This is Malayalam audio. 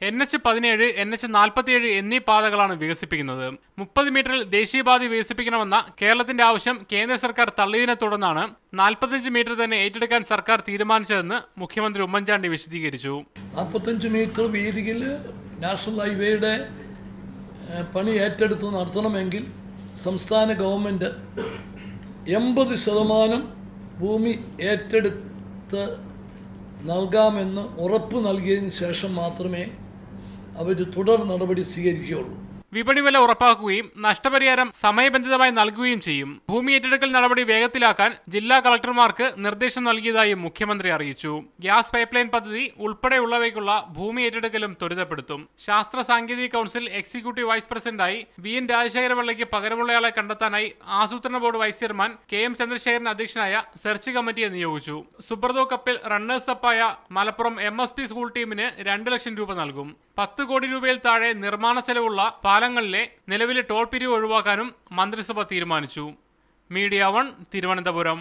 NH17, NH47 എന്നീ പാതകളാണ് വികസിപ്പിക്കുന്നത്. 30 മീറ്ററിൽ ദേശീയപാത വികസിപ്പിക്കണമെന്ന കേരളത്തിന്റെ ആവശ്യം കേന്ദ്ര സർക്കാർ തള്ളിയതിനെ തുടർന്നാണ് 45 മീറ്റർ തന്നെ ഏറ്റെടുക്കാൻ സർക്കാർ തീരുമാനിച്ചതെന്ന് മുഖ്യമന്ത്രി ഉമ്മൻചാണ്ടി വിശദീകരിച്ചു. 45 മീറ്റർ വീതിയിൽ നാഷണൽ ഹൈവേയുടെ പണി ഏറ്റെടുത്ത് നടത്തണമെങ്കിൽ സംസ്ഥാന ഗവൺമെൻറ് 80% ഭൂമി ഏറ്റെടുത്ത് നൽകാമെന്ന് ഉറപ്പ് നൽകിയതിന് ശേഷം മാത്രമേ അവർ തുടർ നടപടി സ്വീകരിക്കുകയുള്ളൂ. വിപണി വില ഉറപ്പാക്കുകയും നഷ്ടപരിഹാരം സമയബന്ധിതമായി നൽകുകയും ചെയ്യും. ഭൂമി ഏറ്റെടുക്കൽ നടപടി വേഗത്തിലാക്കാൻ ജില്ലാ കളക്ടർമാർക്ക് നിർദ്ദേശം നൽകിയതായും മുഖ്യമന്ത്രി അറിയിച്ചു. ഗ്യാസ് പൈപ്പ് ലൈൻ പദ്ധതി ഉൾപ്പെടെയുള്ളവയ്ക്കുള്ള ഭൂമി ഏറ്റെടുക്കലും ത്വരിതപ്പെടുത്തും. ശാസ്ത്ര സാങ്കേതിക കൗൺസിൽ എക്സിക്യൂട്ടീവ് വൈസ് പ്രസിഡന്റായി VN രാജശേഖരപിള്ളയ്ക്ക് പകരമുള്ളയാളെ കണ്ടെത്താനായി ആസൂത്രണ board vice chairman KM Chandrasekharan അധ്യക്ഷനായ സെർച്ച് കമ്മിറ്റിയെ നിയോഗിച്ചു. സുബ്രതോ കപ്പിൽ റണ്ണേഴ്സ് അപ്പായ മലപ്പുറം MSP സ്കൂൾ ടീമിന് 2 ലക്ഷം രൂപ നൽകും. 10 കോടി രൂപയിൽ താഴെ നിർമ്മാണ ചെലവുള്ള പാലങ്ങളിലെ നിലവിലെ ടോൾ പിരിവ് ഒഴിവാക്കാനും മന്ത്രിസഭ തീരുമാനിച്ചു. മീഡിയ 1 തിരുവനന്തപുരം.